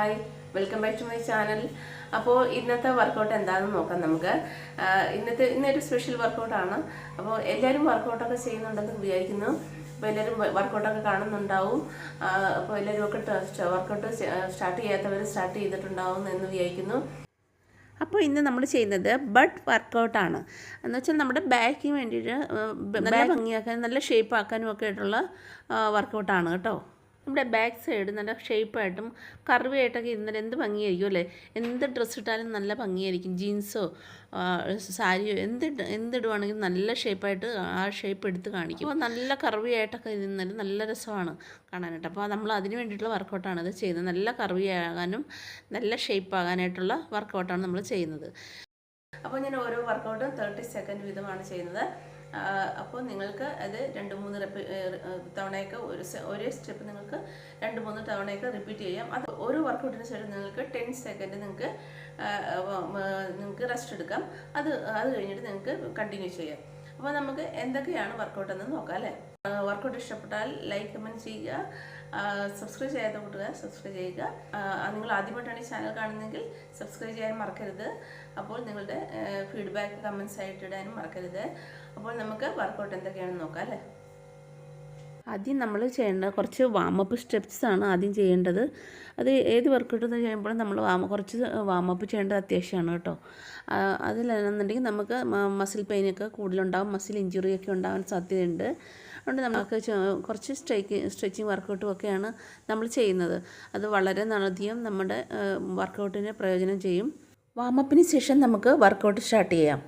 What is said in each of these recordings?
Hi, welcome back to my channel. അപ്പോൾ ഇന്നത്തെ workout എന്താണെന്ന് നോക്കാം നമുക്ക്. ഇന്നൊരു സ്പെഷ്യൽ വർക്കൗട്ടാണ്. അപ്പോൾ എല്ലാവരും വർക്കൗട്ടൊക്കെ ചെയ്യുന്നുണ്ടെന്ന് വിചാരിക്കുന്നു. അപ്പോൾ എല്ലാവരും വർക്കൗട്ടൊക്കെ കാണുന്നുണ്ടാവും. അപ്പോൾ എല്ലാവരും ഒക്കെ വർക്കൗട്ട് സ്റ്റാർട്ട് ചെയ്യാത്തവർ സ്റ്റാർട്ട് ചെയ്തിട്ടുണ്ടാവും എന്ന് വിചാരിക്കുന്നു. അപ്പോൾ ഇന്ന് നമ്മൾ ചെയ്യുന്നത് ബട്ട് വർക്കൗട്ടാണ്. എന്ന് വെച്ചാൽ നമ്മുടെ ബാക്കിന് വേണ്ടിയിട്ട് നല്ല ഭംഗിയാക്കാനും നല്ല ഷേപ്പ് ആക്കാനും ഒക്കെ ആയിട്ടുള്ള വർക്കൗട്ടാണ് കേട്ടോ. നമ്മുടെ ബാക്ക് സൈഡ് നല്ല ഷേപ്പായിട്ടും കർവി ആയിട്ടൊക്കെ ഇരുന്നാൽ എന്ത് ഭംഗിയായിരിക്കും അല്ലേ. എന്ത് ഡ്രസ്സ് ഇട്ടാലും നല്ല ഭംഗിയായിരിക്കും. ജീൻസോ സാരിയോ എന്തിടുവാണെങ്കിലും നല്ല ഷേപ്പായിട്ട് ആ ഷേപ്പ് എടുത്ത് കാണിക്കും. അപ്പോൾ നല്ല കർവി ആയിട്ടൊക്കെ ഇരുന്നാലും നല്ല രസമാണ് കാണാനായിട്ട്. അപ്പോൾ നമ്മൾ അതിന് വേണ്ടിയിട്ടുള്ള വർക്കൗട്ടാണ് ഇത് ചെയ്യുന്നത്. നല്ല കർവി ആകാനും നല്ല ഷേപ്പ് ആകാനായിട്ടുള്ള വർക്കൗട്ടാണ് നമ്മൾ ചെയ്യുന്നത്. അപ്പോൾ ഞാൻ ഓരോ വർക്കൗട്ടും 30 സെക്കൻഡ് വീതമാണ് ചെയ്യുന്നത്. അപ്പോൾ നിങ്ങൾക്ക് അത് 2-3 തവണയൊക്കെ ഒരേ സ്റ്റെപ്പ് നിങ്ങൾക്ക് 2-3 തവണയൊക്കെ റിപ്പീറ്റ് ചെയ്യാം. അത് ഓരോ വർക്കൗട്ടിന് ശേഷം നിങ്ങൾക്ക് 10 സെക്കൻഡ് നിങ്ങൾക്ക് റെസ്റ്റ് എടുക്കാം. അത് കഴിഞ്ഞിട്ട് നിങ്ങൾക്ക് കണ്ടിന്യൂ ചെയ്യാം. അപ്പോൾ നമുക്ക് എന്തൊക്കെയാണ് വർക്കൗട്ട് എന്ന് നോക്കാം അല്ലേ. വർക്കൗട്ട് ഇഷ്ടപ്പെട്ടാൽ ലൈക്ക് കമൻറ്റ് ചെയ്യുക. സബ്സ്ക്രൈബ് ചെയ്യാത്ത കൂട്ടുകാർ സബ്സ്ക്രൈബ് ചെയ്യുക. നിങ്ങൾ ആദ്യമായിട്ടാണ് ഈ ചാനൽ കാണുന്നതെങ്കിൽ സബ്സ്ക്രൈബ് ചെയ്യാൻ മറക്കരുത്. അപ്പോൾ നിങ്ങളുടെ ഫീഡ്ബാക്ക് കമൻറ്റ്സ് ആയിട്ട് ഇടാനും മറക്കരുത്. അപ്പോൾ നമുക്ക് വർക്കൗട്ട് എന്തൊക്കെയാണെന്ന് നോക്കാം അല്ലേ. ആദ്യം നമ്മൾ ചെയ്യേണ്ടത് കുറച്ച് വാമപ്പ് സ്റ്റെപ്സാണ് ആദ്യം ചെയ്യേണ്ടത്. അത് ഏത് വർക്കൗട്ട് ചെയ്യുമ്പോഴും നമ്മൾ കുറച്ച് വാമപ്പ് ചെയ്യേണ്ടത് അത്യാവശ്യമാണ് കേട്ടോ. അതിലെന്നുണ്ടെങ്കിൽ നമുക്ക് മസിൽ പെയിനൊക്കെ കൂടുതലുണ്ടാകും, മസിൽ ഇഞ്ചുറിയൊക്കെ ഉണ്ടാകാൻ സാധ്യതയുണ്ട്. അതുകൊണ്ട് നമുക്ക് കുറച്ച് സ്ട്രെച്ചിങ് വർക്കൗട്ടും ഒക്കെയാണ് നമ്മൾ ചെയ്യുന്നത്. അത് വളരെ അധികം നമ്മുടെ വർക്കൗട്ടിന് പ്രയോജനം ചെയ്യും. വാമപ്പിന് ശേഷം നമുക്ക് വർക്കൗട്ട് സ്റ്റാർട്ട് ചെയ്യാം.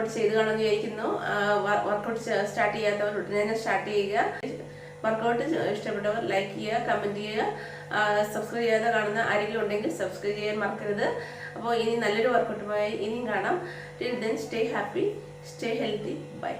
എല്ലാവരും ചെയ്ത് കാണുമെന്ന് വിചാരിക്കുന്നു. വർക്കൗട്ട് സ്റ്റാർട്ട് ചെയ്യാത്തവർ ഉടനെ തന്നെ സ്റ്റാർട്ട് ചെയ്യുക. വർക്കൗട്ട് ഇഷ്ടപ്പെട്ടവർ ലൈക്ക് ചെയ്യുക, കമൻറ്റ് ചെയ്യുക. സബ്സ്ക്രൈബ് ചെയ്യാതെ കാണുന്ന ആരെങ്കിലും ഉണ്ടെങ്കിൽ സബ്സ്ക്രൈബ് ചെയ്യാൻ മറക്കരുത്. അപ്പോൾ ഇനി നല്ലൊരു വർക്കൗട്ടുമായി ഇനിയും കാണാം. Till then stay happy, stay healthy. By.